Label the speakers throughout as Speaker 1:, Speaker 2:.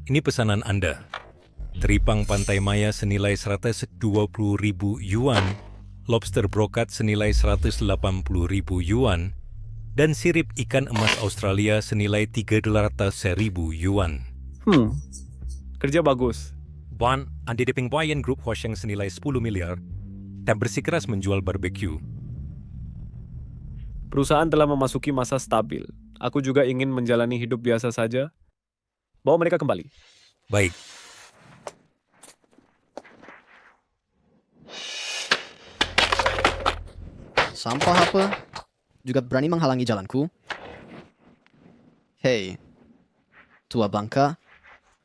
Speaker 1: Ini pesanan Anda. Teripang Pantai Maya senilai 120.000 yuan, lobster brokat senilai 180.000 yuan, dan sirip ikan emas Australia senilai 300.000 yuan.
Speaker 2: Kerja bagus.
Speaker 1: Ban, Andi Deping Wayan Group Hosheng senilai 10 miliar, dan bersikeras menjual barbeque.
Speaker 2: Perusahaan telah memasuki masa stabil. Aku juga ingin menjalani hidup biasa saja. Bawa mereka kembali.
Speaker 1: Baik,
Speaker 3: Sampah apa? Juga berani menghalangi jalanku? Hei, tua bangka,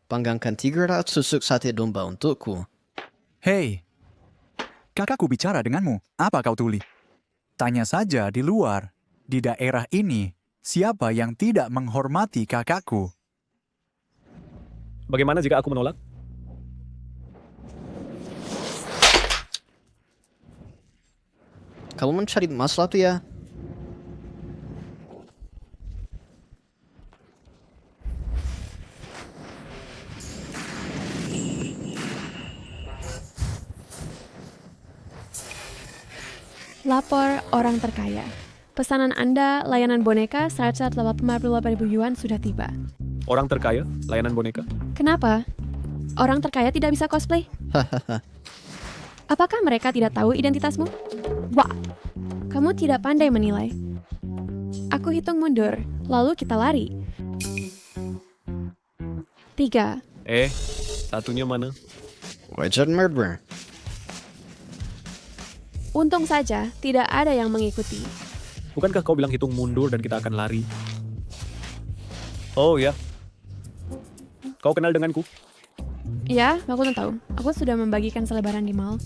Speaker 3: panggangkan 300 tusuk sate domba untukku.
Speaker 4: Hei, kakakku bicara denganmu. Apa kau tuli? Tanya saja di luar. Di daerah ini, siapa yang tidak menghormati kakakku?
Speaker 2: Bagaimana jika aku menolak?
Speaker 3: Kamu mencari masalah tuh ya?
Speaker 5: Lapor orang terkaya. Pesanan Anda, layanan boneka 158.000 yuan sudah tiba.
Speaker 2: Orang terkaya, layanan boneka.
Speaker 5: Kenapa? Orang terkaya tidak bisa cosplay? Apakah mereka tidak tahu identitasmu? Wah, kamu tidak pandai menilai. Aku hitung mundur, lalu kita lari. 3.
Speaker 2: Satunya mana?
Speaker 3: Wajar murder.
Speaker 5: Untung saja tidak ada yang mengikuti.
Speaker 2: Bukankah kau bilang hitung mundur dan kita akan lari? Oh ya. Kau kenal denganku?
Speaker 5: Ya, aku tahu. Aku sudah membagikan selebaran di mall.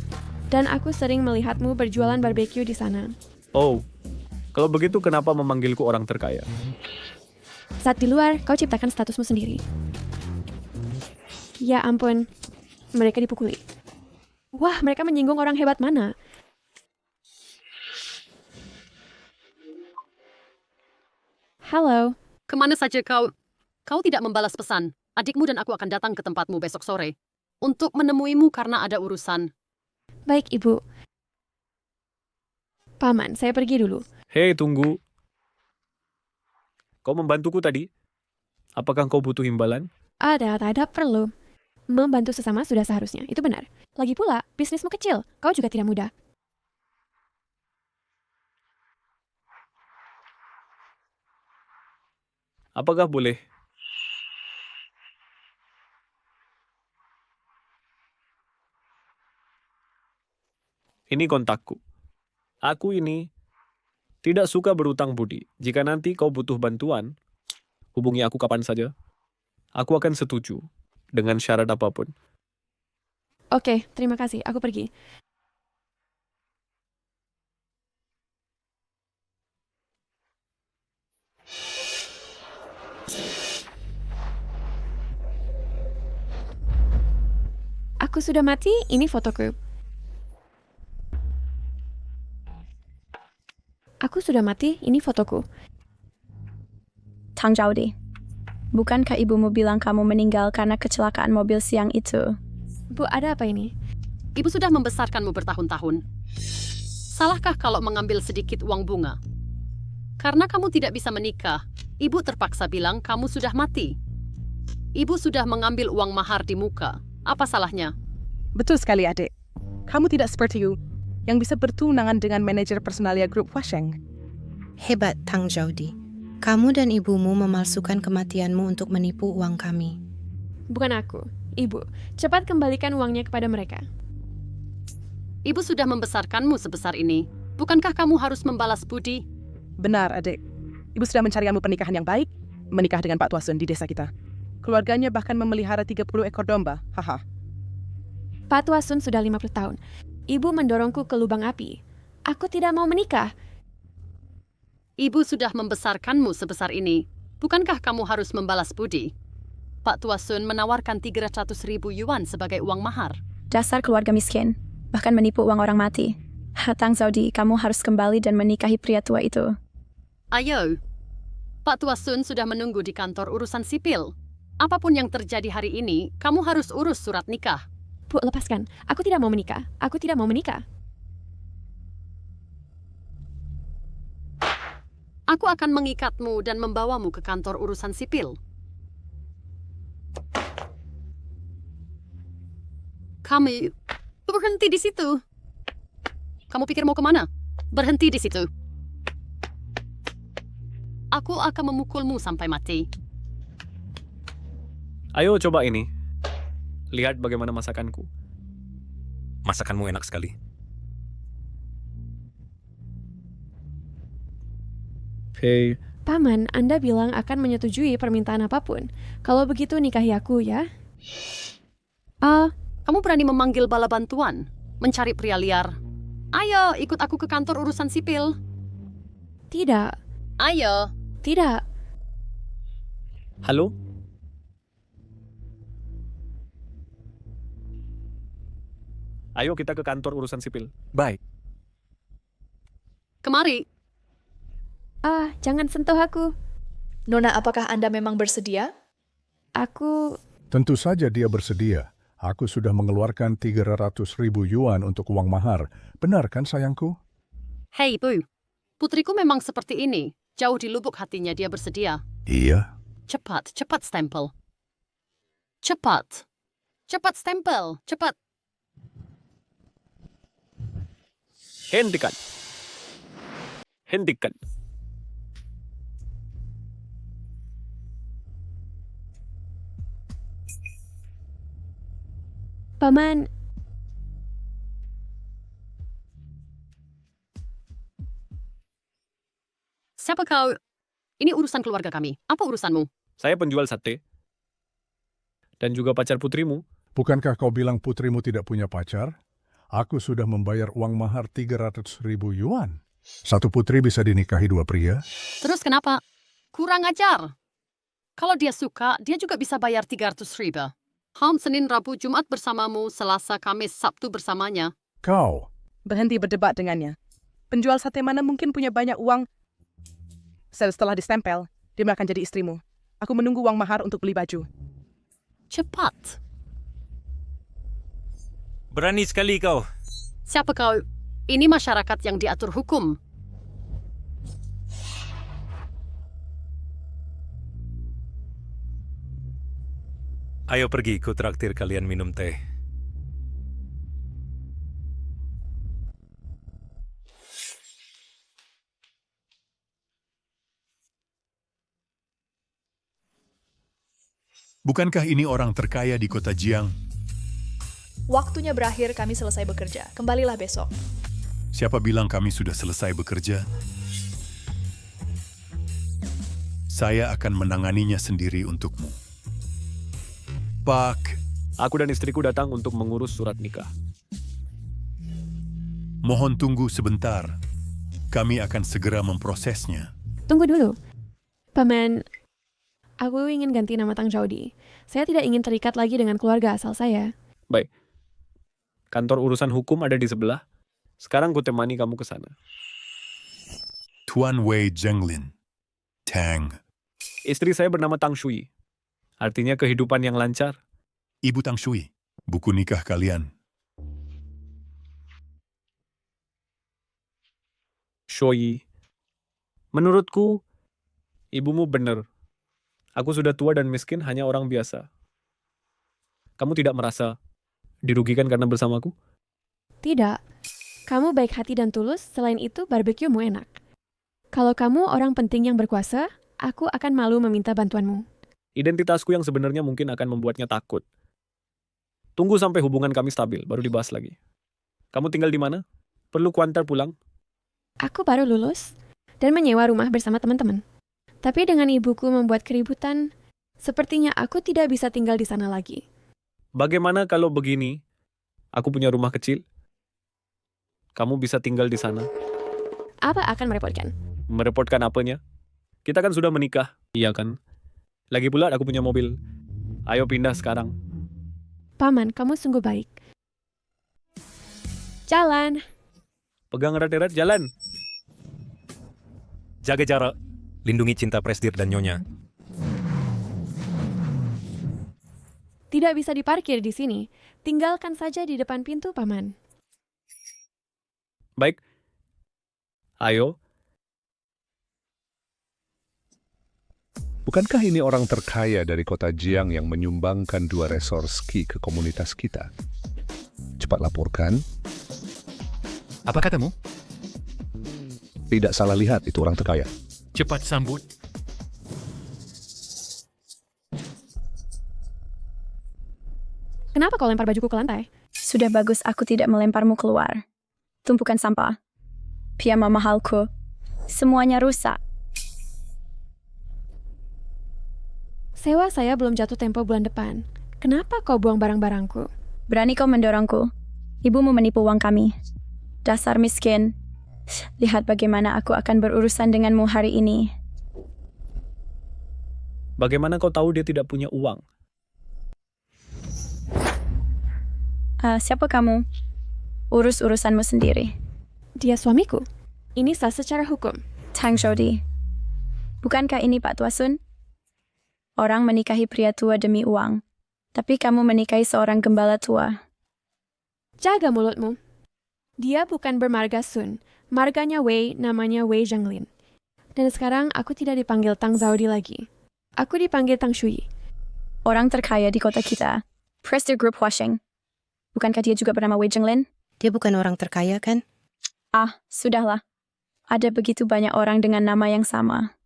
Speaker 5: Dan aku sering melihatmu berjualan barbeque di sana.
Speaker 2: Oh, kalau begitu kenapa memanggilku orang terkaya?
Speaker 5: Saat di luar, kau ciptakan statusmu sendiri. Ya ampun, mereka dipukuli. Wah, mereka menyinggung orang hebat mana? Halo,
Speaker 6: Kemana saja kau? Kau tidak membalas pesan. Adikmu dan aku akan datang ke tempatmu besok sore untuk menemuimu karena ada urusan.
Speaker 5: baik ibu. Paman, saya pergi dulu.
Speaker 2: Hei, tunggu. Kau membantuku tadi? Apakah kau butuh imbalan?
Speaker 5: Ada perlu. Membantu sesama sudah seharusnya, itu benar. Lagi pula, bisnismu kecil, kau juga tidak mudah.
Speaker 2: Apakah boleh? Ini kontakku. Aku ini tidak suka berutang budi. Jika nanti kau butuh bantuan, hubungi aku kapan saja. Aku akan setuju dengan syarat apapun.
Speaker 5: Oke, terima kasih, aku pergi. Aku sudah mati, ini fotoku. Aku sudah mati, ini fotoku.
Speaker 7: Tang Jaudi, bukankah ibumu bilang kamu meninggal karena kecelakaan mobil siang itu?
Speaker 5: Bu, ada apa ini?
Speaker 6: Ibu sudah membesarkanmu bertahun-tahun. Salahkah kalau mengambil sedikit uang bunga? Karena kamu tidak bisa menikah, ibu terpaksa bilang kamu sudah mati. Ibu sudah mengambil uang mahar di muka. Apa salahnya?
Speaker 8: Betul sekali, adik. Kamu tidak seperti you, yang bisa bertunangan dengan manajer personalia grup Washeng.
Speaker 9: Hebat, Tang Jaudi. Kamu dan ibumu memalsukan kematianmu untuk menipu uang kami.
Speaker 5: Bukan aku, ibu. Cepat kembalikan uangnya kepada mereka.
Speaker 6: Ibu sudah membesarkanmu sebesar ini. Bukankah kamu harus membalas budi?
Speaker 8: Benar, adik. Ibu sudah mencarianmu pernikahan yang baik, menikah dengan Pak Tuasun di desa kita. Keluarganya bahkan memelihara 30 ekor domba. Haha.
Speaker 5: Pak Tuasun sudah 50 tahun. Ibu mendorongku ke lubang api. Aku tidak mau menikah.
Speaker 6: Ibu sudah membesarkanmu sebesar ini. Bukankah kamu harus membalas budi? Pak Tuasun menawarkan 300.000 yuan sebagai uang mahar.
Speaker 7: Dasar keluarga miskin, bahkan menipu uang orang mati. Tang Jaudi, kamu harus kembali dan menikahi pria tua itu.
Speaker 6: Ayo, Pak Tuasun sudah menunggu di kantor urusan sipil. Apapun yang terjadi hari ini, kamu harus urus surat nikah.
Speaker 5: Bu, lepaskan. Aku tidak mau menikah. Aku tidak mau menikah.
Speaker 6: Aku akan mengikatmu dan membawamu ke kantor urusan sipil. Kami berhenti di situ. Kamu pikir mau kemana? Berhenti di situ. Aku akan memukulmu sampai mati.
Speaker 2: Ayo coba ini. Lihat bagaimana masakanku.
Speaker 1: Masakanmu enak sekali.
Speaker 2: Hei,
Speaker 5: Paman, Anda bilang akan menyetujui permintaan apapun. Kalau begitu nikahi aku ya.
Speaker 6: Kamu berani memanggil bala bantuan? Mencari pria liar? Ayo, ikut aku ke kantor urusan sipil.
Speaker 5: Tidak.
Speaker 6: Ayo.
Speaker 5: Tidak.
Speaker 2: halo? Ayo kita ke kantor urusan sipil.
Speaker 4: Baik,
Speaker 6: Kemari.
Speaker 5: Jangan sentuh aku.
Speaker 10: Nona, apakah Anda memang bersedia?
Speaker 5: Aku...
Speaker 11: Tentu saja dia bersedia. Aku sudah mengeluarkan 300.000 yuan untuk uang mahar. Benar kan sayangku?
Speaker 6: Hei, Bu. Putriku memang seperti ini. Jauh di lubuk hatinya dia bersedia.
Speaker 11: Iya.
Speaker 6: Cepat, cepat stempel. Cepat. Cepat stempel, cepat.
Speaker 2: Hentikan. Hentikan.
Speaker 5: Paman,
Speaker 6: Siapa kau? Ini urusan keluarga kami. Apa urusanmu?
Speaker 2: Saya penjual sate. Dan juga pacar putrimu.
Speaker 11: Bukankah kau bilang putrimu tidak punya pacar? Aku sudah membayar uang mahar 300.000 yuan. Satu putri bisa dinikahi dua pria.
Speaker 6: Terus kenapa? Kurang ajar. Kalau dia suka, dia juga bisa bayar 300.000. Senin, Rabu, Jumat bersamamu, Selasa, Kamis, Sabtu bersamanya.
Speaker 11: Kau,
Speaker 8: Berhenti berdebat dengannya. Penjual sate mana mungkin punya banyak uang? Setelah distempel, dia akan jadi istrimu. Aku menunggu uang mahar untuk beli baju.
Speaker 6: Cepat.
Speaker 1: Berani sekali kau.
Speaker 6: Siapa kau? Ini masyarakat yang diatur hukum.
Speaker 1: Ayo pergi, ku traktir kalian minum teh.
Speaker 12: Bukankah ini orang terkaya di kota Jiang?
Speaker 10: Waktunya berakhir, kami selesai bekerja. Kembalilah besok.
Speaker 12: Siapa bilang kami sudah selesai bekerja? Saya akan menanganinya sendiri untukmu. Pak,
Speaker 2: Aku dan istriku datang untuk mengurus surat nikah.
Speaker 12: mohon tunggu sebentar. Kami akan segera memprosesnya.
Speaker 5: tunggu dulu. Paman, aku ingin ganti nama Tang Jaudi. Saya tidak ingin terikat lagi dengan keluarga asal saya.
Speaker 2: Baik. Kantor urusan hukum ada di sebelah. Sekarang ku temani kamu ke sana.
Speaker 12: Tuan Wei Zhenglin. Tang.
Speaker 2: Istri saya bernama Tang Shui. Artinya kehidupan yang lancar.
Speaker 12: Ibu Tang Shui. Buku nikah kalian.
Speaker 2: Shui. Menurutku, ibumu benar. Aku sudah tua dan miskin, hanya orang biasa. Kamu tidak merasa dirugikan karena bersamaku?
Speaker 5: Tidak. Kamu baik hati dan tulus, selain itu barbekyumu enak. Kalau kamu orang penting yang berkuasa, aku akan malu meminta bantuanmu.
Speaker 2: Identitasku yang sebenarnya mungkin akan membuatnya takut. Tunggu sampai hubungan kami stabil, baru dibahas lagi. Kamu tinggal di mana? Perlu kuantar pulang?
Speaker 5: Aku baru lulus dan menyewa rumah bersama teman-teman. Tapi dengan ibuku membuat keributan, sepertinya aku tidak bisa tinggal di sana lagi.
Speaker 2: Bagaimana kalau begini? Aku punya rumah kecil. Kamu bisa tinggal di sana.
Speaker 5: Apa akan merepotkan?
Speaker 2: Merepotkan apanya? Kita kan sudah menikah, iya kan? Lagi pula aku punya mobil. Ayo pindah sekarang.
Speaker 5: Paman, kamu sungguh baik. Jalan.
Speaker 2: Pegang erat-erat, jalan.
Speaker 1: Jaga jarak. Lindungi cinta Presdir dan Nyonya.
Speaker 5: Tidak bisa diparkir di sini. Tinggalkan saja di depan pintu, Paman.
Speaker 2: Baik. Ayo.
Speaker 13: Bukankah ini orang terkaya dari kota Jiang yang menyumbangkan 2 resor ski ke komunitas kita? Cepat laporkan.
Speaker 14: Apa katamu?
Speaker 13: Tidak salah lihat, itu orang terkaya.
Speaker 14: Cepat sambut.
Speaker 5: Kenapa kau lempar bajuku ke lantai?
Speaker 7: Sudah bagus aku tidak melemparmu keluar. Tumpukan sampah. Piyama mahalku. Semuanya rusak.
Speaker 5: Sewa saya belum jatuh tempo bulan depan. Kenapa kau buang barang-barangku?
Speaker 7: Berani kau mendorongku. Ibumu menipu uang kami. Dasar miskin. Lihat bagaimana aku akan berurusan denganmu hari ini.
Speaker 2: Bagaimana kau tahu dia tidak punya uang?
Speaker 7: Siapa kamu? Urus urusanmu sendiri.
Speaker 5: Dia suamiku. Ini sah secara hukum.
Speaker 7: Tang Zhodi. Bukankah ini Pak Tuasun? Orang menikahi pria tua demi uang. Tapi kamu menikahi seorang gembala tua.
Speaker 5: Jaga mulutmu. Dia bukan bermarga Sun. Marganya Wei, namanya Wei Zhenglin. Dan sekarang aku tidak dipanggil Tang Zhodi lagi. Aku dipanggil Tang Shui.
Speaker 7: Orang terkaya di kota kita. Prestige Group Huasheng. Bukankah dia juga bernama Wei Zhenglin?
Speaker 9: Dia bukan orang terkaya, kan?
Speaker 7: Sudahlah. Ada begitu banyak orang dengan nama yang sama.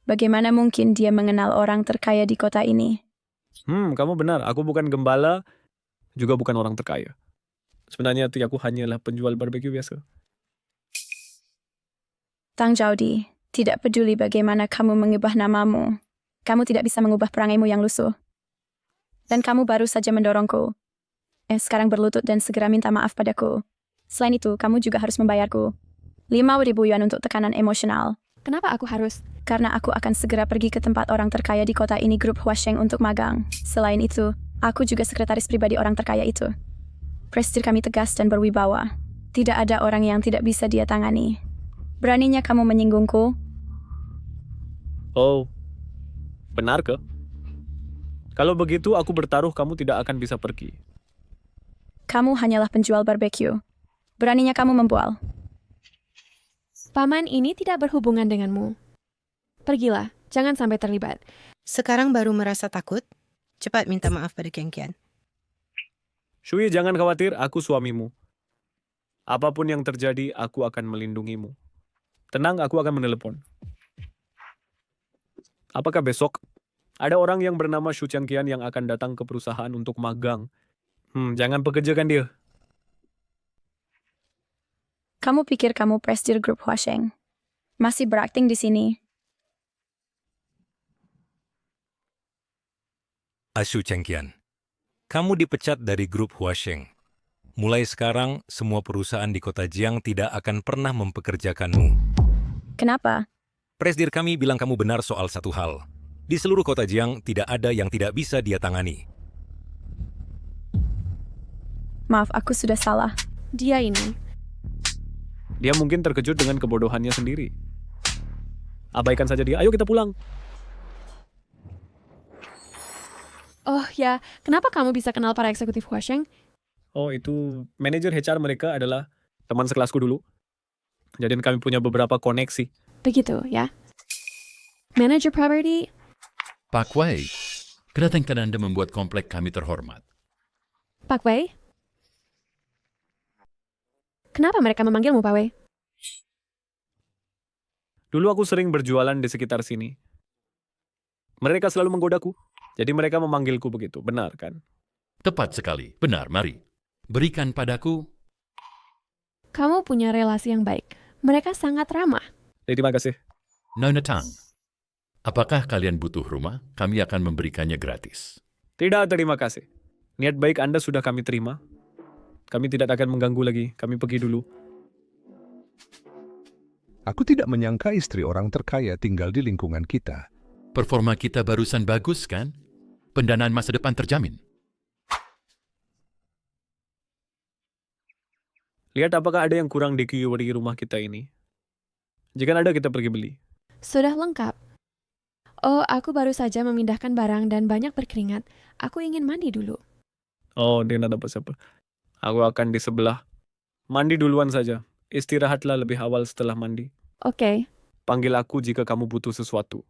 Speaker 7: Bagaimana mungkin dia mengenal orang terkaya di kota ini?
Speaker 2: Kamu benar. Aku bukan gembala, juga bukan orang terkaya. Sebenarnya aku hanyalah penjual barbeque biasa.
Speaker 7: Tang Zhodi, tidak peduli bagaimana kamu mengubah namamu. Kamu tidak bisa mengubah perangaimu yang lusuh. Dan kamu baru saja mendorongku. Sekarang berlutut dan segera minta maaf padaku. Selain itu, kamu juga harus membayarku 5.000 yuan untuk tekanan emosional.
Speaker 5: Kenapa aku harus?
Speaker 7: Karena aku akan segera pergi ke tempat orang terkaya di kota ini Grup Huasheng untuk magang. Selain itu, aku juga sekretaris pribadi orang terkaya itu. Prestir kami tegas dan berwibawa. Tidak ada orang yang tidak bisa dia tangani. Beraninya kamu menyinggungku?
Speaker 2: Oh, benar ke? Kalau begitu aku bertaruh kamu tidak akan bisa pergi.
Speaker 7: Kamu hanyalah penjual barbeque. Beraninya kamu membual.
Speaker 5: Paman ini tidak berhubungan denganmu. Pergilah, jangan sampai terlibat.
Speaker 9: Sekarang baru merasa takut? Cepat minta maaf pada Kengkian.
Speaker 2: Shui, jangan khawatir, aku suamimu. Apapun yang terjadi, aku akan melindungimu. Tenang, aku akan menelepon. Apakah besok ada orang yang bernama Shu Qian yang akan datang ke perusahaan untuk magang? Jangan pekerjakan dia.
Speaker 7: Kamu pikir kamu Prestige Group Huasheng? Masih berakting di sini?
Speaker 1: Ashu Chengqian, kamu dipecat dari grup Huasheng. Mulai sekarang, semua perusahaan di kota Jiang tidak akan pernah mempekerjakanmu.
Speaker 7: Kenapa?
Speaker 1: Presdir kami bilang kamu benar soal satu hal. Di seluruh kota Jiang tidak ada yang tidak bisa dia tangani.
Speaker 7: Maaf, aku sudah salah.
Speaker 5: Dia ini.
Speaker 2: Dia mungkin terkejut dengan kebodohannya sendiri. Abaikan saja dia. Ayo kita pulang.
Speaker 5: Oh ya, kenapa kamu bisa kenal para eksekutif Huasheng?
Speaker 2: Oh, itu manajer HR mereka adalah teman sekelasku dulu. Jadi kami punya beberapa koneksi.
Speaker 5: Begitu, ya. Manager property.
Speaker 14: Pak Wei, kedatangan Anda membuat komplek kami terhormat.
Speaker 5: Pak Wei? Kenapa mereka memanggilmu, Pak Wei?
Speaker 2: Dulu aku sering berjualan di sekitar sini. Mereka selalu menggodaku. Jadi mereka memanggilku begitu. Benar, kan?
Speaker 14: Tepat sekali. Benar, mari. Berikan padaku.
Speaker 5: Kamu punya relasi yang baik. Mereka sangat ramah.
Speaker 2: Terima kasih.
Speaker 14: Nona Tang, apakah kalian butuh rumah? Kami akan memberikannya gratis.
Speaker 2: Tidak, terima kasih. Niat baik Anda sudah kami terima. Kami tidak akan mengganggu lagi. Kami pergi dulu.
Speaker 13: Aku tidak menyangka istri orang terkaya tinggal di lingkungan kita.
Speaker 14: Performa kita barusan bagus, kan? Pendanaan masa depan terjamin.
Speaker 2: Lihat apakah ada yang kurang di QURI rumah kita ini. Jika ada, kita pergi beli.
Speaker 5: Sudah lengkap. Oh, aku baru saja memindahkan barang dan banyak berkeringat. Aku ingin mandi dulu.
Speaker 2: Oh, dia nggak dapat siapa. Aku akan di sebelah. Mandi duluan saja. Istirahatlah lebih awal setelah mandi.
Speaker 5: Oke.
Speaker 2: Panggil aku jika kamu butuh sesuatu.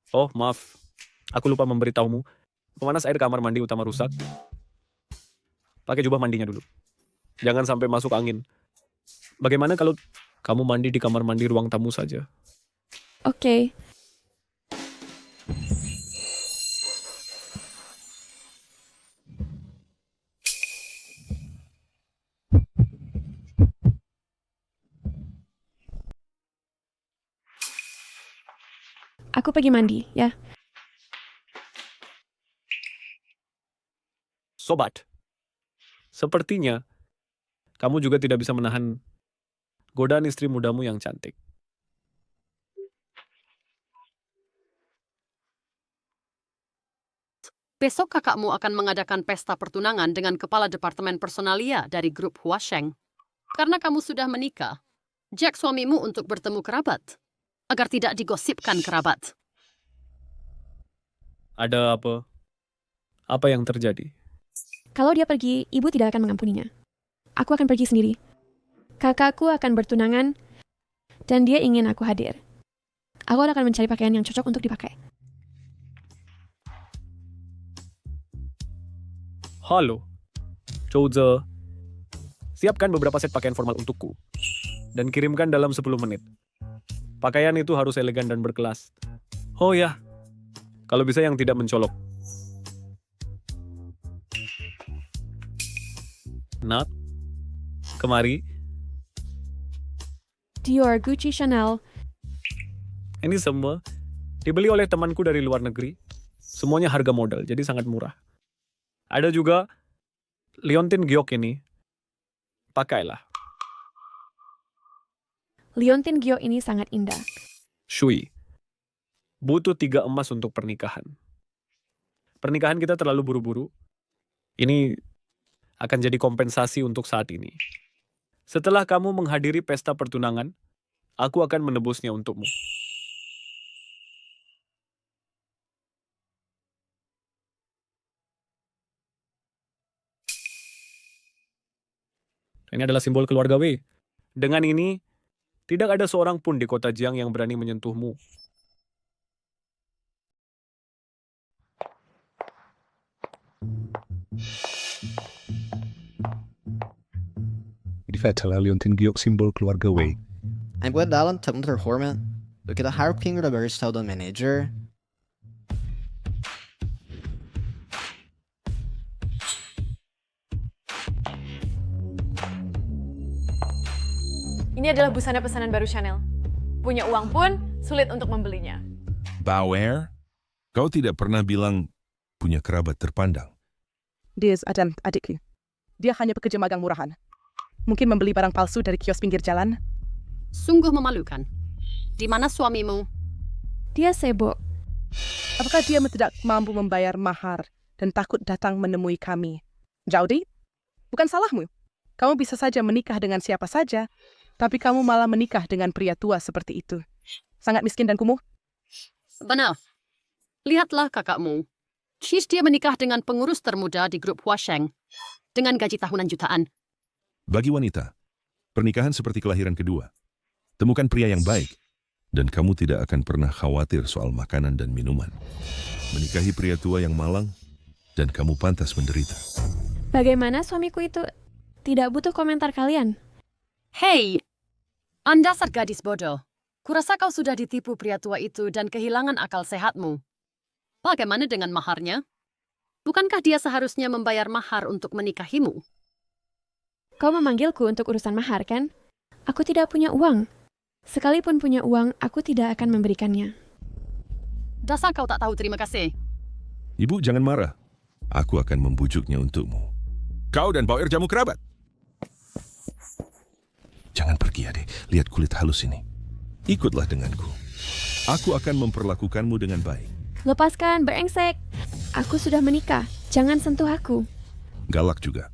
Speaker 2: Oh, maaf. Aku lupa memberitahumu. Pemanas air kamar mandi utama rusak. Pakai jubah mandinya dulu. Jangan sampai masuk angin. Bagaimana kalau kamu mandi di kamar mandi ruang tamu saja?
Speaker 5: Oke. Aku pergi mandi, ya.
Speaker 2: Sobat, sepertinya kamu juga tidak bisa menahan godaan istri mudamu yang cantik.
Speaker 6: Besok kakakmu akan mengadakan pesta pertunangan dengan kepala departemen personalia dari grup Huasheng. Karena kamu sudah menikah, Jack suamimu untuk bertemu kerabat, agar tidak digosipkan kerabat.
Speaker 2: Ada apa? Apa yang terjadi?
Speaker 5: Kalau dia pergi, ibu tidak akan mengampuninya. Aku akan pergi sendiri. Kakakku akan bertunangan, dan dia ingin aku hadir. Aku akan mencari pakaian yang cocok untuk dipakai.
Speaker 2: Halo, Chouze. Siapkan beberapa set pakaian formal untukku, dan kirimkan dalam 10 menit. Pakaian itu harus elegan dan berkelas. Oh ya, kalau bisa yang tidak mencolok. Nat, kemari.
Speaker 5: Dior, Gucci, Chanel.
Speaker 2: Ini semua dibeli oleh temanku dari luar negeri. Semuanya harga modal, jadi sangat murah. Ada juga Leontin Giok ini. Pakailah.
Speaker 5: Leontin Giok ini sangat indah.
Speaker 2: Shui, butuh 3 emas untuk pernikahan. Pernikahan kita terlalu buru-buru. Ini akan jadi kompensasi untuk saat ini. Setelah kamu menghadiri pesta pertunangan, aku akan menebusnya untukmu. Ini adalah simbol keluarga Wei. Dengan ini, tidak ada seorang pun di kota Jiang yang berani menyentuhmu.
Speaker 13: Di adalah Leontin Giok simbol keluarga Wei.
Speaker 3: Ang buat dalam tak terhormat. Kita harap king udah barista dan manager.
Speaker 10: Ini adalah busana pesanan baru Chanel. Punya uang pun sulit untuk membelinya.
Speaker 15: Bauer, kau tidak pernah bilang punya kerabat terpandang.
Speaker 8: Diz dan adikku. Dia hanya pekerja magang murahan. Mungkin membeli barang palsu dari kios pinggir jalan.
Speaker 6: Sungguh memalukan. Di mana suamimu?
Speaker 5: Dia sibuk.
Speaker 8: Apakah dia tidak mampu membayar mahar dan takut datang menemui kami? Jody, bukan salahmu. Kamu bisa saja menikah dengan siapa saja, tapi kamu malah menikah dengan pria tua seperti itu. Sangat miskin dan kumuh.
Speaker 6: Benar. Lihatlah kakakmu. Dia menikah dengan pengurus termuda di grup Huasheng dengan gaji tahunan jutaan.
Speaker 15: Bagi wanita, pernikahan seperti kelahiran kedua. Temukan pria yang baik, dan kamu tidak akan pernah khawatir soal makanan dan minuman. Menikahi pria tua yang malang, dan kamu pantas menderita.
Speaker 5: Bagaimana suamiku itu? Tidak butuh komentar kalian.
Speaker 6: Hei, Anda dasar gadis bodoh. Kurasa kau sudah ditipu pria tua itu dan kehilangan akal sehatmu. Bagaimana dengan maharnya? Bukankah dia seharusnya membayar mahar untuk menikahimu?
Speaker 5: Kau memanggilku untuk urusan mahar, kan? Aku tidak punya uang. Sekalipun punya uang, aku tidak akan memberikannya.
Speaker 6: Dasar kau tak tahu terima kasih.
Speaker 15: Ibu, jangan marah. Aku akan membujuknya untukmu. Kau dan Bauer jamu kerabat. Jangan pergi, adik. Lihat kulit halus ini. Ikutlah denganku. Aku akan memperlakukanmu dengan baik.
Speaker 5: Lepaskan, berengsek. Aku sudah menikah. Jangan sentuh aku.
Speaker 15: Galak juga.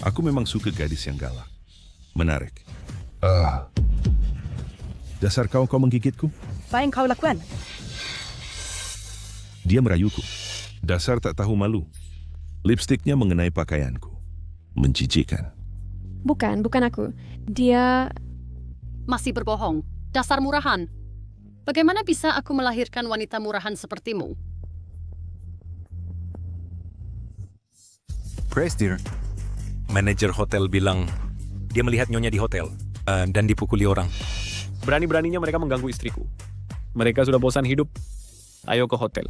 Speaker 15: Aku memang suka gadis yang galak. Menarik. Dasar kau menggigitku?
Speaker 8: Apa yang kau lakukan?
Speaker 15: Dia merayuku. Dasar tak tahu malu. Lipstiknya mengenai pakaianku. Menjijikan.
Speaker 5: Bukan aku. Dia...
Speaker 6: Masih berbohong. Dasar murahan. Bagaimana bisa aku melahirkan wanita murahan sepertimu?
Speaker 4: Praise dear.
Speaker 1: Manajer hotel bilang dia melihat nyonya di hotel dan dipukuli orang.
Speaker 2: Berani-beraninya mereka mengganggu istriku. Mereka sudah bosan hidup. Ayo ke hotel.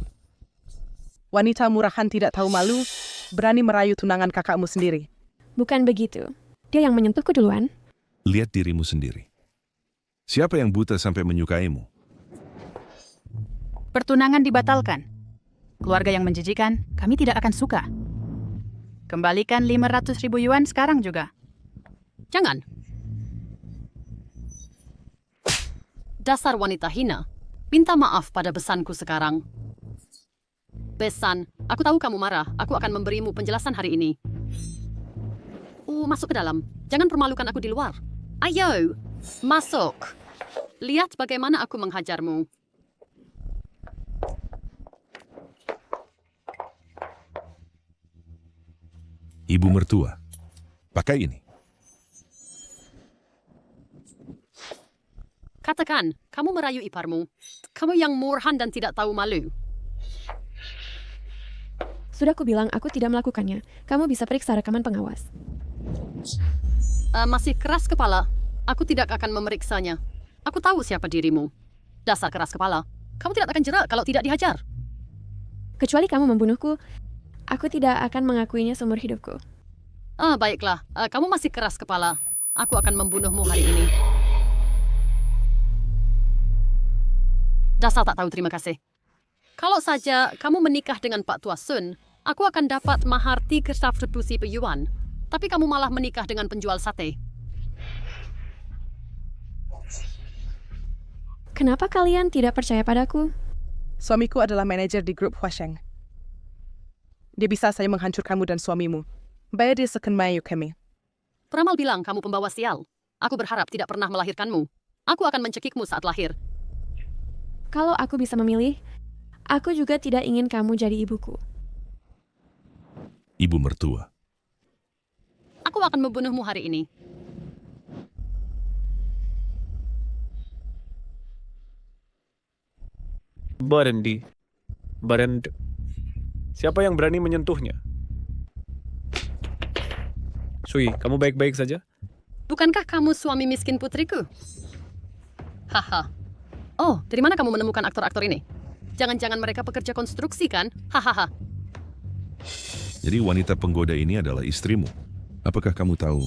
Speaker 8: Wanita murahan tidak tahu malu, berani merayu tunangan kakakmu sendiri.
Speaker 5: Bukan begitu. Dia yang menyentuhku duluan.
Speaker 15: Lihat dirimu sendiri. Siapa yang buta sampai menyukaimu?
Speaker 16: Pertunangan dibatalkan. Keluarga yang menjijikan, kami tidak akan suka. Kembalikan 500.000 yuan sekarang juga.
Speaker 6: Jangan. Dasar wanita hina. Minta maaf pada besanku sekarang. Besan, aku tahu kamu marah. Aku akan memberimu penjelasan hari ini. Masuk ke dalam. Jangan permalukan aku di luar. Ayo, masuk. Lihat bagaimana aku menghajarmu.
Speaker 15: Ibu mertua. Pakai ini.
Speaker 6: Katakan, kamu merayu iparmu. Kamu yang murahan dan tidak tahu malu.
Speaker 5: Sudah kubilang aku tidak melakukannya. Kamu bisa periksa rekaman pengawas.
Speaker 6: Masih keras kepala. Aku tidak akan memeriksanya. Aku tahu siapa dirimu. Dasar keras kepala. Kamu tidak akan jerak kalau tidak dihajar.
Speaker 5: Kecuali kamu membunuhku, aku tidak akan mengakuinya seumur hidupku.
Speaker 6: Baiklah. Kamu masih keras kepala. Aku akan membunuhmu hari ini. Dasar tak tahu terima kasih. Kalau saja kamu menikah dengan Pak Tua Sun, aku akan dapat mahar 300.000 yuan. Tapi kamu malah menikah dengan penjual sate.
Speaker 5: Kenapa kalian tidak percaya padaku?
Speaker 8: Suamiku adalah manajer di grup Huasheng. Dia bisa saja menghancurkanmu dan suamimu. Bayar dia sekenmayu kami.
Speaker 6: Peramal bilang kamu pembawa sial. Aku berharap tidak pernah melahirkanmu. Aku akan mencekikmu saat lahir.
Speaker 5: Kalau aku bisa memilih, aku juga tidak ingin kamu jadi ibuku.
Speaker 15: Ibu mertua.
Speaker 6: Aku akan membunuhmu hari ini.
Speaker 2: Barend. Siapa yang berani menyentuhnya? Sui, kamu baik-baik saja?
Speaker 6: Bukankah kamu suami miskin putriku? Haha. Oh, dari mana kamu menemukan aktor-aktor ini? Jangan-jangan mereka pekerja konstruksi, kan? Hahaha.
Speaker 15: Jadi wanita penggoda ini adalah istrimu. Apakah kamu tahu?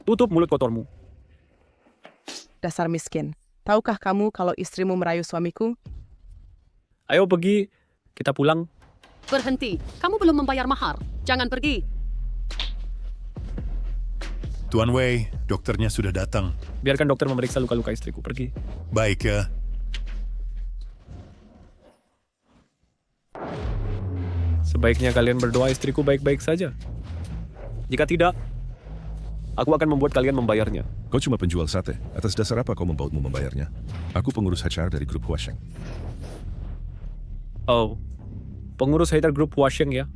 Speaker 2: Tutup mulut kotormu.
Speaker 8: Dasar miskin. Tahukah kamu kalau istrimu merayu suamiku?
Speaker 2: Ayo pergi. Kita pulang.
Speaker 6: Berhenti. Kamu belum membayar mahar. Jangan pergi.
Speaker 12: Tuan Wei, dokternya sudah datang.
Speaker 2: Biarkan dokter memeriksa luka-luka istriku. Pergi.
Speaker 12: Baik ya.
Speaker 2: Sebaiknya kalian berdoa istriku baik-baik saja. Jika tidak, aku akan membuat kalian membayarnya.
Speaker 15: Kau cuma penjual sate. Atas dasar apa kau membautmu membayarnya? Aku pengurus HR dari grup Huasheng.
Speaker 2: Oh, pengurus hater grup Huasheng ya?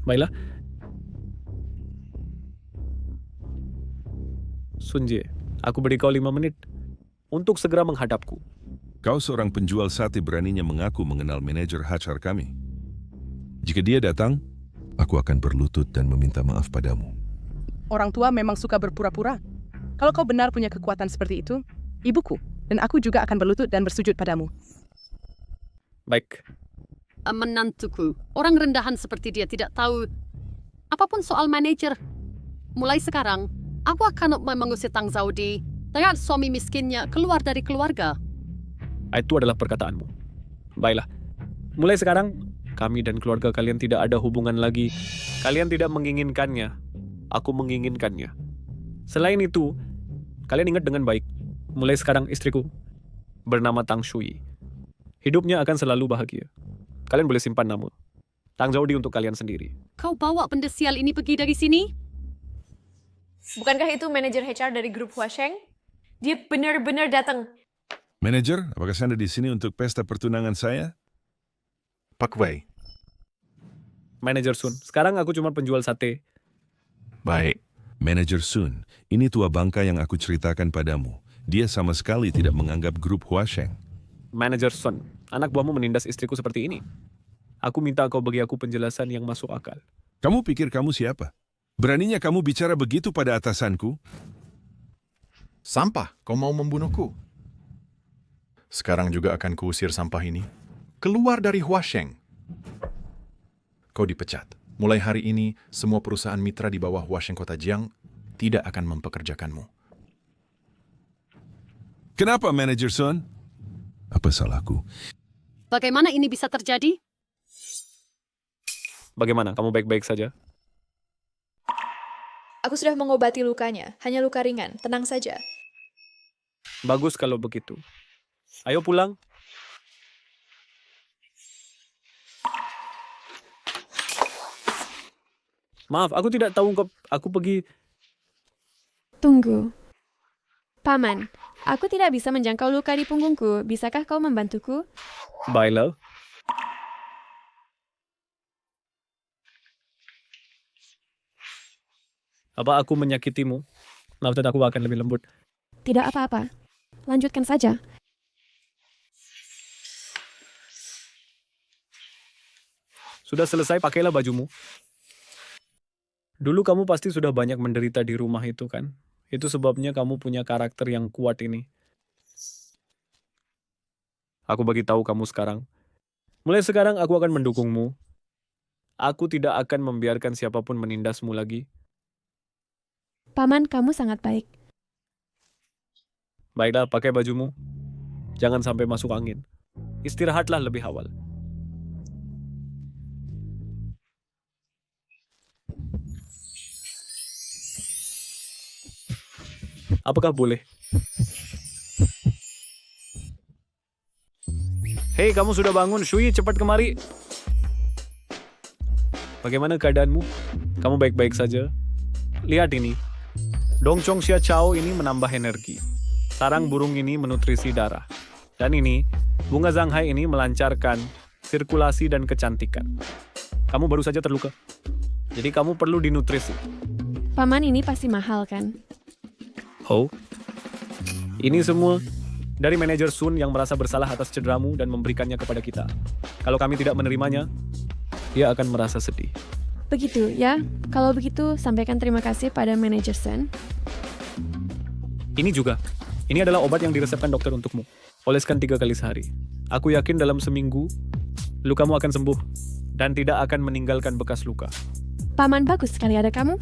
Speaker 2: Baiklah. Sunje, aku beri kau 5 menit untuk segera menghadapku.
Speaker 15: Kau seorang penjual sate beraninya mengaku mengenal manajer HR kami. Jika dia datang, aku akan berlutut dan meminta maaf padamu.
Speaker 8: Orang tua memang suka berpura-pura. Kalau kau benar punya kekuatan seperti itu, ibuku dan aku juga akan berlutut dan bersujud padamu.
Speaker 2: Baik.
Speaker 6: Menantuku, orang rendahan seperti dia tidak tahu apapun soal manajer. Mulai sekarang, aku akan mengusir Tang Zaudi dengan suami miskinnya keluar dari keluarga.
Speaker 2: Itu adalah perkataanmu. Baiklah. Mulai sekarang, kami dan keluarga kalian tidak ada hubungan lagi. Kalian tidak menginginkannya. Aku menginginkannya. Selain itu, kalian ingat dengan baik. Mulai sekarang istriku bernama Tang Shui. Hidupnya akan selalu bahagia. Kalian boleh simpan nama. Tang Zhao Di untuk kalian sendiri.
Speaker 6: Kau bawa pendesial ini pergi dari sini?
Speaker 5: Bukankah itu manajer HR dari grup Huasheng? Dia benar-benar datang.
Speaker 15: Manajer, apakah Anda di sini untuk pesta pertunangan saya?
Speaker 12: Pak Wei.
Speaker 2: Manajer Sun, sekarang aku cuma penjual sate.
Speaker 15: Baik. Manajer Sun, ini tua bangka yang aku ceritakan padamu. Dia sama sekali tidak menganggap grup Huasheng.
Speaker 2: Manajer Sun, anak buahmu menindas istriku seperti ini. Aku minta kau bagi aku penjelasan yang masuk akal.
Speaker 15: Kamu pikir kamu siapa? Beraninya kamu bicara begitu pada atasanku?
Speaker 17: Sampah, kau mau membunuhku? Sekarang juga akan kuusir sampah ini. Keluar dari Huasheng. Kau dipecat. Mulai hari ini, semua perusahaan mitra di bawah Huasheng Kota Jiang tidak akan mempekerjakanmu.
Speaker 15: Kenapa, Manajer Sun? Apa salahku?
Speaker 6: Bagaimana ini bisa terjadi?
Speaker 2: Bagaimana, kamu baik-baik saja?
Speaker 10: Aku sudah mengobati lukanya, hanya luka ringan, tenang saja.
Speaker 2: Bagus kalau begitu. Ayo pulang. Maaf, aku tidak tahu aku pergi.
Speaker 5: Tunggu. Paman, aku tidak bisa menjangkau luka di punggungku. Bisakah kau membantuku?
Speaker 2: Baiklah. Apa aku menyakitimu? Maafkan aku akan lebih lembut.
Speaker 5: Tidak apa-apa. Lanjutkan saja.
Speaker 2: Sudah selesai, pakailah bajumu. Dulu kamu pasti sudah banyak menderita di rumah itu kan? Itu sebabnya kamu punya karakter yang kuat ini. Aku bagi tahu kamu sekarang. Mulai sekarang aku akan mendukungmu. Aku tidak akan membiarkan siapapun menindasmu lagi.
Speaker 5: Paman, kamu sangat baik.
Speaker 2: Baiklah, pakai bajumu. Jangan sampai masuk angin. Istirahatlah lebih awal. Apakah boleh? Hei, kamu sudah bangun. Shui, cepat kemari. Bagaimana keadaanmu? Kamu baik-baik saja? Lihat ini. Dongchong Xia Chao ini menambah energi. Sarang burung ini menutrisi darah. Dan ini, bunga Zanghai ini melancarkan sirkulasi dan kecantikan. Kamu baru saja terluka. Jadi kamu perlu dinutrisi.
Speaker 5: Paman, ini pasti mahal kan?
Speaker 2: Oh, ini semua dari manajer Sun yang merasa bersalah atas cederamu dan memberikannya kepada kita. Kalau kami tidak menerimanya, dia akan merasa sedih.
Speaker 5: Begitu, ya. Kalau begitu, sampaikan terima kasih pada manajer Sun.
Speaker 2: Ini juga. Ini adalah obat yang diresepkan dokter untukmu. Oleskan 3 kali sehari. Aku yakin dalam seminggu, lukamu akan sembuh dan tidak akan meninggalkan bekas luka.
Speaker 5: Paman, bagus sekali ada kamu.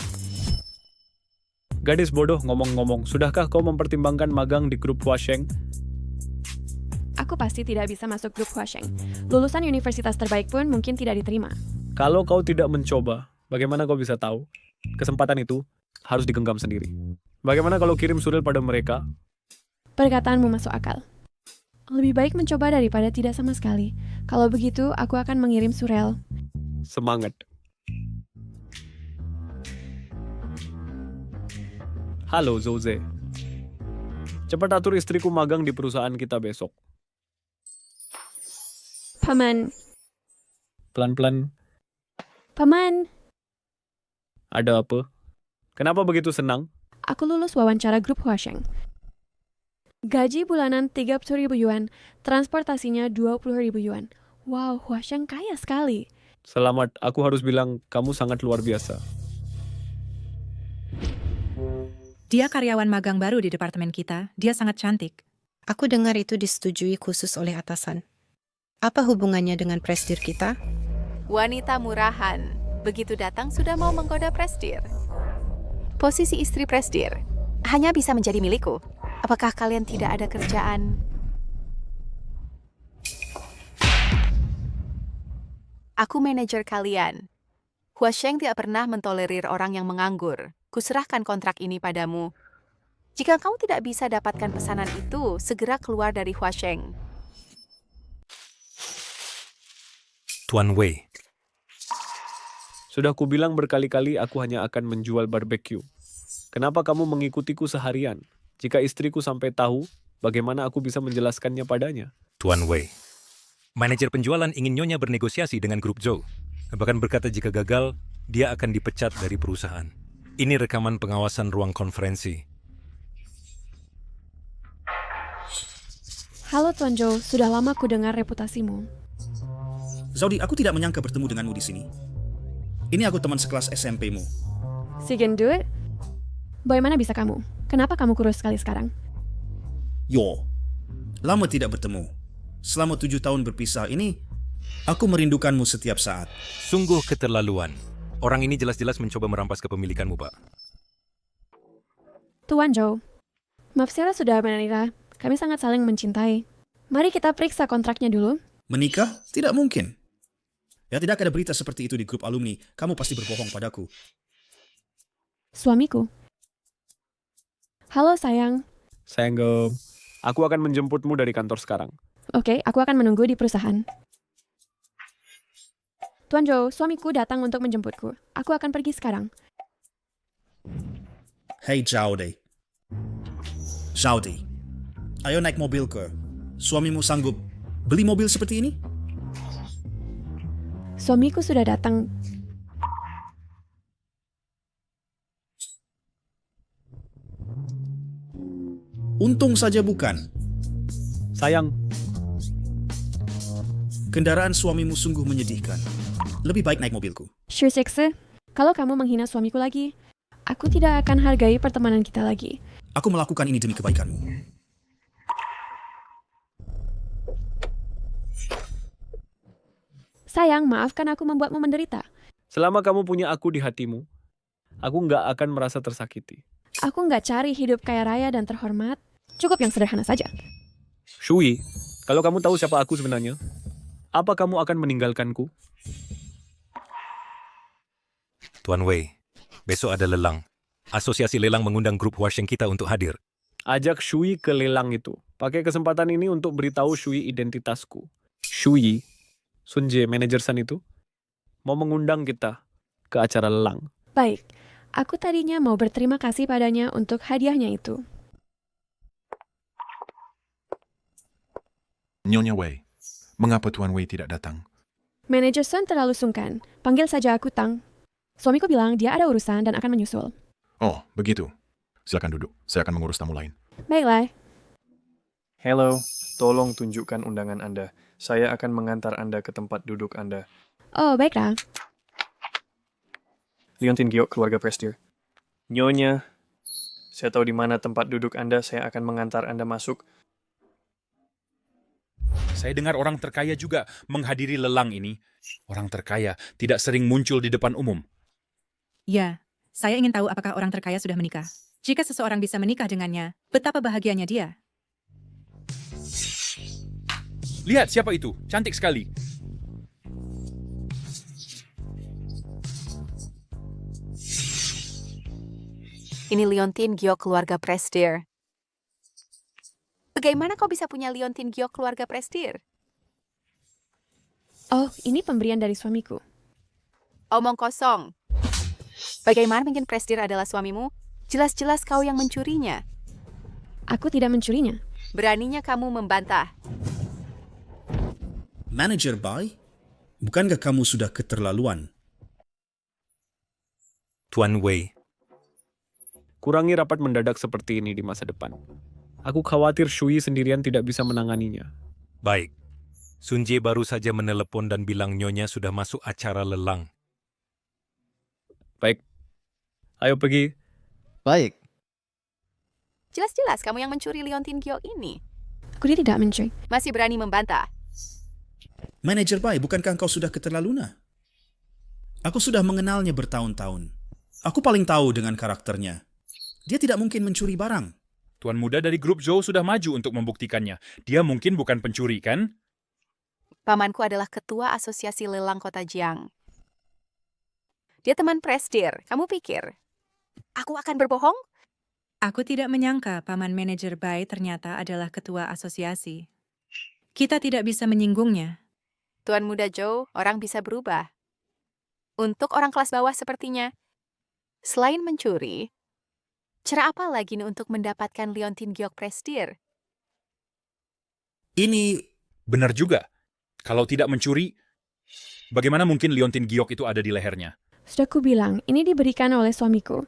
Speaker 2: Gadis bodoh, ngomong-ngomong, sudahkah kau mempertimbangkan magang di grup Huasheng?
Speaker 5: Aku pasti tidak bisa masuk grup Huasheng. Lulusan universitas terbaik pun mungkin tidak diterima.
Speaker 2: Kalau kau tidak mencoba, bagaimana kau bisa tahu? Kesempatan itu harus digenggam sendiri. Bagaimana kalau kirim surel pada mereka?
Speaker 5: Perkataanmu masuk akal. Lebih baik mencoba daripada tidak sama sekali. Kalau begitu, aku akan mengirim surel.
Speaker 2: Semangat. Halo, Zoze. Cepat atur istriku magang di perusahaan kita besok.
Speaker 5: Paman.
Speaker 2: Pelan-pelan.
Speaker 5: Paman.
Speaker 2: Ada apa? Kenapa begitu senang?
Speaker 5: Aku lulus wawancara grup Huasheng. Gaji bulanan 30.000 yuan, transportasinya 20.000 yuan. Wow, Huasheng kaya sekali.
Speaker 2: Selamat, aku harus bilang kamu sangat luar biasa.
Speaker 18: Dia karyawan magang baru di departemen kita. Dia sangat cantik.
Speaker 9: Aku dengar itu disetujui khusus oleh atasan. Apa hubungannya dengan presdir kita?
Speaker 19: Wanita murahan. Begitu datang sudah mau menggoda presdir. Posisi istri presdir hanya bisa menjadi milikku. Apakah kalian tidak ada kerjaan? Aku manajer kalian. Huasheng tidak pernah mentolerir orang yang menganggur. Kuserahkan kontrak ini padamu. Jika kamu tidak bisa dapatkan pesanan itu, segera keluar dari Huasheng.
Speaker 1: Tuan Wei,
Speaker 2: Sudah kubilang berkali-kali aku hanya akan menjual barbeque. Kenapa kamu mengikutiku seharian? Jika istriku sampai tahu, bagaimana aku bisa menjelaskannya padanya?
Speaker 1: Tuan Wei, manajer penjualan ingin Nyonya bernegosiasi dengan grup Zhou. Bahkan berkata jika gagal, dia akan dipecat dari perusahaan. Ini rekaman pengawasan ruang konferensi.
Speaker 5: Halo Tuan Zhou, sudah lama ku dengar reputasimu.
Speaker 20: Zhaudi, aku tidak menyangka bertemu denganmu di sini. Ini aku teman sekelas SMP-mu.
Speaker 5: Si gendut? Bagaimana bisa kamu? Kenapa kamu kurus sekali sekarang?
Speaker 20: Yo, lama tidak bertemu. Selama 7 tahun berpisah ini, aku merindukanmu setiap saat.
Speaker 1: Sungguh keterlaluan. Orang ini jelas-jelas mencoba merampas kepemilikanmu, Pak.
Speaker 5: Tuan Zhou, maaf Sarah sudah menikah. Kami sangat saling mencintai. Mari kita periksa kontraknya dulu.
Speaker 20: Menikah? Tidak mungkin. Ya, tidak ada berita seperti itu di grup alumni. Kamu pasti berbohong padaku.
Speaker 5: Suamiku. Halo sayang.
Speaker 2: Sayang, aku akan menjemputmu dari kantor sekarang.
Speaker 5: Oke, aku akan menunggu di perusahaan. Tuan Zhou, suamiku datang untuk menjemputku. Aku akan pergi sekarang.
Speaker 20: Hei Zhaudi. Zhaudi, ayo naik mobil ke. Suamimu sanggup beli mobil seperti ini?
Speaker 5: Suamiku sudah datang.
Speaker 20: Untung saja bukan.
Speaker 2: Sayang.
Speaker 20: Kendaraan suamimu sungguh menyedihkan. Lebih baik naik mobilku.
Speaker 5: Sure, Sekse. Kalau kamu menghina suamiku lagi, aku tidak akan hargai pertemanan kita lagi.
Speaker 20: Aku melakukan ini demi kebaikanmu.
Speaker 5: Sayang, maafkan aku membuatmu menderita.
Speaker 2: Selama kamu punya aku di hatimu, aku nggak akan merasa tersakiti.
Speaker 5: Aku nggak cari hidup kaya raya dan terhormat. Cukup yang sederhana saja.
Speaker 2: Shui, kalau kamu tahu siapa aku sebenarnya, apa kamu akan meninggalkanku?
Speaker 1: Tuan Wei, besok ada lelang. Asosiasi lelang mengundang grup Huasheng kita untuk hadir.
Speaker 2: Ajak Shui ke lelang itu. Pakai kesempatan ini untuk beritahu Shui identitasku. Shui, Sun Jie, manajer San itu, mau mengundang kita ke acara lelang.
Speaker 5: Baik, aku tadinya mau berterima kasih padanya untuk hadiahnya itu.
Speaker 17: Nyonya Wei, mengapa Tuan Wei tidak datang?
Speaker 5: Manajer Sun terlalu sungkan. Panggil saja aku Tang. Suamiku bilang dia ada urusan dan akan menyusul.
Speaker 17: Oh, begitu. Silakan duduk. Saya akan mengurus tamu lain.
Speaker 5: Baiklah.
Speaker 2: Hello, tolong tunjukkan undangan Anda. Saya akan mengantar Anda ke tempat duduk Anda.
Speaker 5: Oh, baiklah.
Speaker 2: Liontin Giok, keluarga Prestier. Nyonya, saya tahu di mana tempat duduk Anda. Saya akan mengantar Anda masuk.
Speaker 21: Saya dengar orang terkaya juga menghadiri lelang ini. Orang terkaya tidak sering muncul di depan umum.
Speaker 18: Ya, saya ingin tahu apakah orang terkaya sudah menikah. Jika seseorang bisa menikah dengannya, betapa bahagianya dia.
Speaker 21: Lihat siapa itu, cantik sekali.
Speaker 19: Ini Liontin Giok keluarga Prestier. Bagaimana kau bisa punya Liontin Giok keluarga Prestier?
Speaker 5: Oh, ini pemberian dari suamiku.
Speaker 19: Omong kosong. Bagaimana mungkin Prestier adalah suamimu? Jelas-jelas kau yang mencurinya.
Speaker 5: Aku tidak mencurinya.
Speaker 19: Beraninya kamu membantah.
Speaker 20: Manager Bai, bukankah kamu sudah keterlaluan?
Speaker 1: Tuan Wei.
Speaker 2: Kurangi rapat mendadak seperti ini di masa depan. Aku khawatir Shui sendirian tidak bisa menanganinya.
Speaker 1: Baik. Sun Jie baru saja menelepon dan bilang Nyonya sudah masuk acara lelang.
Speaker 2: Baik. Ayo pergi.
Speaker 3: Baik.
Speaker 19: Jelas-jelas kamu yang mencuri Liontin Giok ini.
Speaker 5: Aku tidak mencuri.
Speaker 19: Masih berani membantah.
Speaker 20: Manager Bai, bukankah kau sudah keterlaluan? Aku sudah mengenalnya bertahun-tahun. Aku paling tahu dengan karakternya. Dia tidak mungkin mencuri barang.
Speaker 21: Tuan muda dari grup Zhou sudah maju untuk membuktikannya. Dia mungkin bukan pencuri, kan?
Speaker 19: Pamanku adalah ketua asosiasi lelang kota Jiang. Dia teman Prestier. Kamu pikir aku akan berbohong?
Speaker 18: Aku tidak menyangka paman manajer Bai ternyata adalah ketua asosiasi. Kita tidak bisa menyinggungnya.
Speaker 19: Tuan muda Zhou, orang bisa berubah. Untuk orang kelas bawah sepertinya. Selain mencuri, cara apa lagi nih untuk mendapatkan liontin giok prestir?
Speaker 21: Ini benar juga. Kalau tidak mencuri, bagaimana mungkin liontin giok itu ada di lehernya?
Speaker 5: Sudah ku bilang, ini diberikan oleh suamiku.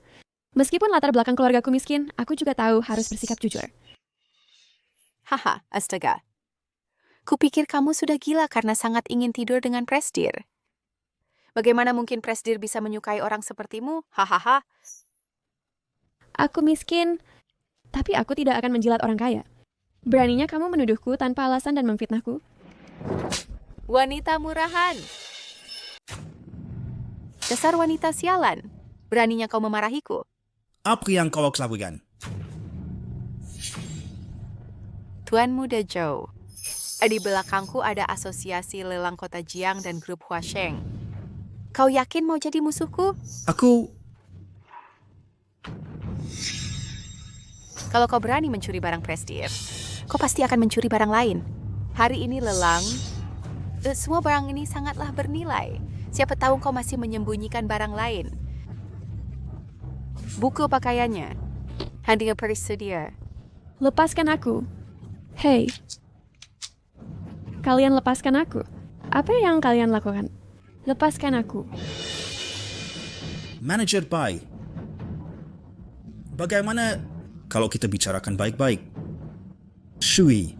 Speaker 5: Meskipun latar belakang keluargaku miskin, aku juga tahu harus bersikap jujur.
Speaker 19: Haha, astaga. Kupikir kamu sudah gila karena sangat ingin tidur dengan Presdir. Bagaimana mungkin Presdir bisa menyukai orang sepertimu? Hahaha.
Speaker 5: Aku miskin, tapi aku tidak akan menjilat orang kaya. Beraninya kamu menuduhku tanpa alasan dan memfitnahku?
Speaker 19: Wanita murahan. Dasar wanita sialan. Beraninya kau memarahiku.
Speaker 20: Apa yang kau lakukan?
Speaker 19: Tuan Muda Zhou. Di belakangku ada asosiasi lelang kota Jiang dan grup Huasheng. Kau yakin mau jadi musuhku?
Speaker 20: Aku...
Speaker 19: Kalau kau berani mencuri barang Presdir, kau pasti akan mencuri barang lain. Hari ini lelang, semua barang ini sangatlah bernilai. Siapa tahu kau masih menyembunyikan barang lain. Buku pakaiannya, hadiah bersedia.
Speaker 5: Lepaskan aku. Hei, kalian lepaskan aku. Apa yang kalian lakukan? Lepaskan aku.
Speaker 20: Manager Bai. Bagaimana kalau kita bicarakan baik-baik? Shui.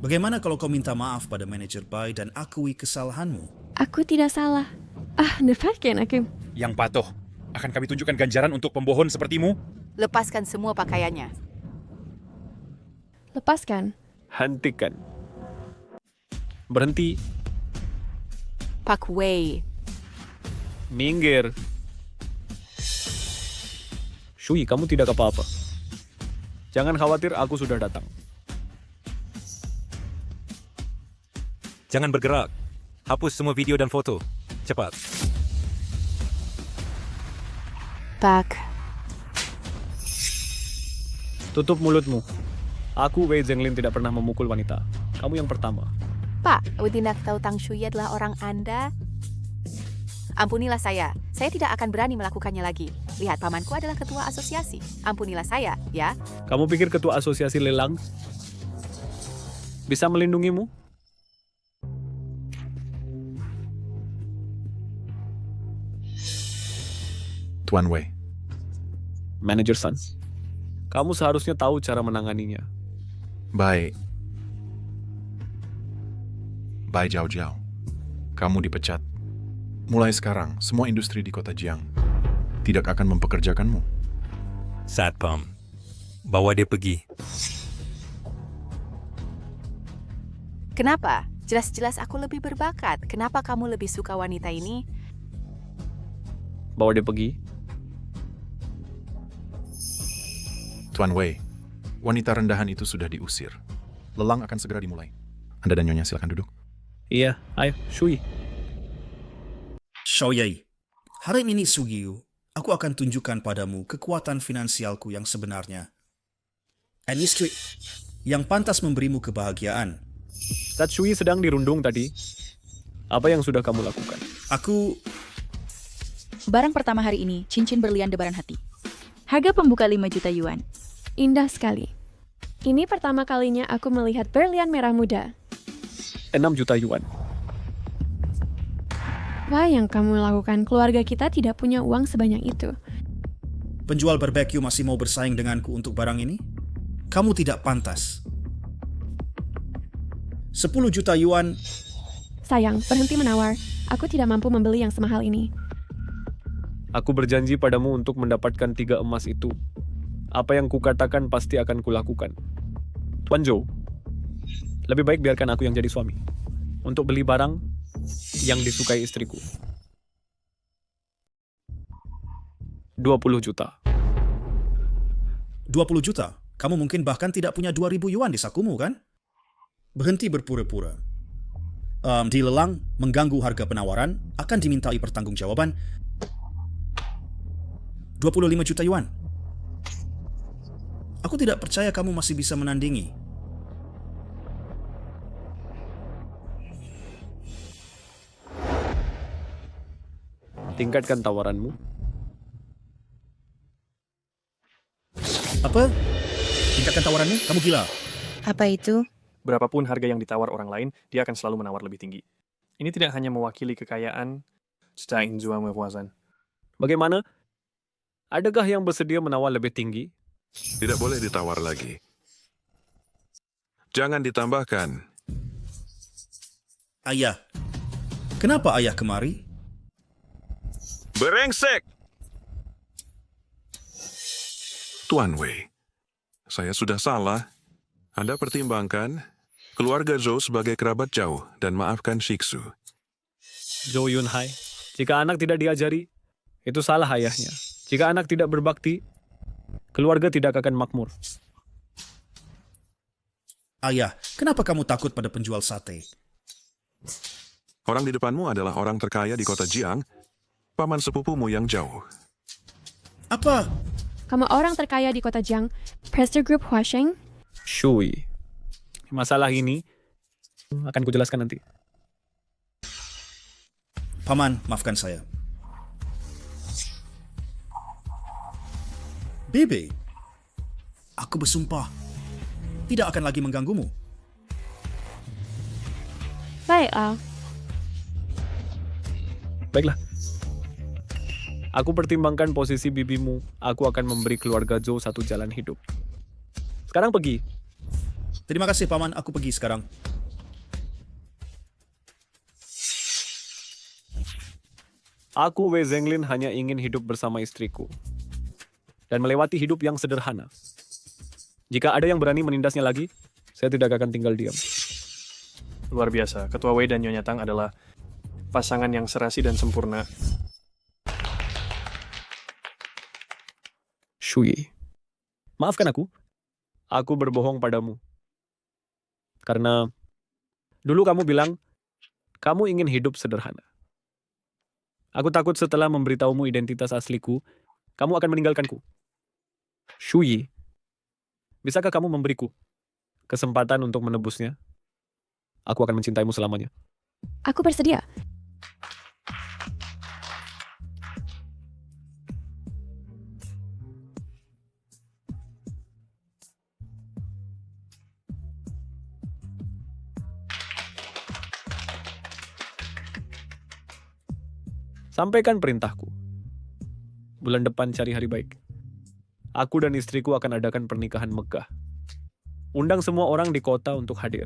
Speaker 20: Bagaimana kalau kau minta maaf pada Manager Bai dan akui kesalahanmu?
Speaker 5: Aku tidak salah. Lepaskan aku.
Speaker 21: Yang patuh, akan kami tunjukkan ganjaran untuk pembohon sepertimu?
Speaker 19: Lepaskan semua pakaiannya.
Speaker 5: Lepaskan.
Speaker 2: Hentikan. Berhenti.
Speaker 19: Pak Wei.
Speaker 2: Minggir. Shui, kamu tidak apa-apa. Jangan khawatir, aku sudah datang.
Speaker 1: Jangan bergerak. Hapus semua video dan foto. Cepat.
Speaker 19: Pak.
Speaker 2: Tutup mulutmu. Aku, Wei Zhenglin, tidak pernah memukul wanita. Kamu yang pertama.
Speaker 19: Pak, tidak tahu Tang Shui adalah orang Anda? Ampunilah saya. Saya tidak akan berani melakukannya lagi. Lihat, pamanku adalah ketua asosiasi. Ampunilah saya, ya.
Speaker 2: Kamu pikir ketua asosiasi lelang bisa melindungimu?
Speaker 17: Tuan Wei.
Speaker 2: Manager Sun, kamu seharusnya tahu cara menanganinya.
Speaker 17: Baik. Bai Jiao Jiao, kamu dipecat. Mulai sekarang, semua industri di kota Jiang tidak akan mempekerjakanmu.
Speaker 1: Satpam, bawa dia pergi.
Speaker 19: Kenapa? Jelas-jelas aku lebih berbakat. Kenapa kamu lebih suka wanita ini?
Speaker 2: Bawa dia pergi.
Speaker 17: Tuan Wei, wanita rendahan itu sudah diusir. Lelang akan segera dimulai. Anda dan Nyonya silakan duduk.
Speaker 2: Iya, ayo, Shui.
Speaker 20: Xiaoyei, hari ini Sugiyu, aku akan tunjukkan padamu kekuatan finansialku yang sebenarnya. And istri yang pantas memberimu kebahagiaan.
Speaker 2: Tat Shui sedang dirundung tadi. Apa yang sudah kamu lakukan?
Speaker 20: Aku...
Speaker 16: Barang pertama hari ini, cincin berlian debaran hati. Harga pembuka 5 juta yuan.
Speaker 5: Indah sekali. Ini pertama kalinya aku melihat berlian merah muda.
Speaker 2: 6 juta yuan.
Speaker 5: Apa yang kamu lakukan? Keluarga kita tidak punya uang sebanyak itu.
Speaker 20: Penjual barbeque masih mau bersaing denganku untuk barang ini? Kamu tidak pantas. 10 juta yuan.
Speaker 5: Sayang, berhenti menawar. Aku tidak mampu membeli yang semahal ini.
Speaker 2: Aku berjanji padamu untuk mendapatkan 3 emas itu. Apa yang kukatakan pasti akan kulakukan. Tuan Zhou, lebih baik biarkan aku yang jadi suami. Untuk beli barang yang disukai istriku. 20 juta.
Speaker 20: 20 juta? Kamu mungkin bahkan tidak punya 2.000 yuan di sakumu, kan? Berhenti berpura-pura. Dilelang, mengganggu harga penawaran, akan dimintai pertanggungjawaban 25 juta yuan. Aku tidak percaya kamu masih bisa menandingi.
Speaker 2: Tingkatkan tawaranmu.
Speaker 20: Apa? Tingkatkan tawaranmu? Kamu gila.
Speaker 9: Apa itu?
Speaker 2: Berapapun harga yang ditawar orang lain, dia akan selalu menawar lebih tinggi. Ini tidak hanya mewakili kekayaan, bagaimana? Adakah yang bersedia menawar lebih tinggi?
Speaker 11: Tidak boleh ditawar lagi. Jangan ditambahkan.
Speaker 20: Ayah. Kenapa ayah kemari?
Speaker 11: Berengsek! Tuan Wei, saya sudah salah. Anda pertimbangkan keluarga Zhou sebagai kerabat jauh dan maafkan Shiksu.
Speaker 2: Zhou Yunhai, jika anak tidak diajari, itu salah ayahnya. Jika anak tidak berbakti, keluarga tidak akan makmur.
Speaker 20: Ayah, kenapa kamu takut pada penjual sate?
Speaker 11: Orang di depanmu adalah orang terkaya di kota Jiang, paman sepupumu yang jauh.
Speaker 20: Apa?
Speaker 5: Kamu orang terkaya di kota Jiang, Prester Group Huasheng?
Speaker 2: Shui. Masalah ini akan kujelaskan nanti.
Speaker 20: Paman, maafkan saya. Bebe, aku bersumpah tidak akan lagi mengganggumu.
Speaker 5: Baiklah.
Speaker 2: Baiklah. Aku pertimbangkan posisi bibimu. Aku akan memberi keluarga Zhou satu jalan hidup. Sekarang pergi.
Speaker 20: Terima kasih, Paman. Aku pergi sekarang.
Speaker 2: Aku, Wei Zhenglin, hanya ingin hidup bersama istriku. Dan melewati hidup yang sederhana. Jika ada yang berani menindasnya lagi, saya tidak akan tinggal diam. Luar biasa. Ketua Wei dan Nyonya Tang adalah pasangan yang serasi dan sempurna. Shui. Maafkan aku. Aku berbohong padamu. Karena dulu kamu bilang, kamu ingin hidup sederhana. Aku takut setelah memberitahumu identitas asliku, kamu akan meninggalkanku. Shui, bisakah kamu memberiku kesempatan untuk menebusnya? Aku akan mencintaimu selamanya.
Speaker 5: Aku bersedia.
Speaker 2: Sampaikan perintahku. Bulan depan cari hari baik. Aku dan istriku akan adakan pernikahan megah. Undang semua orang di kota untuk hadir.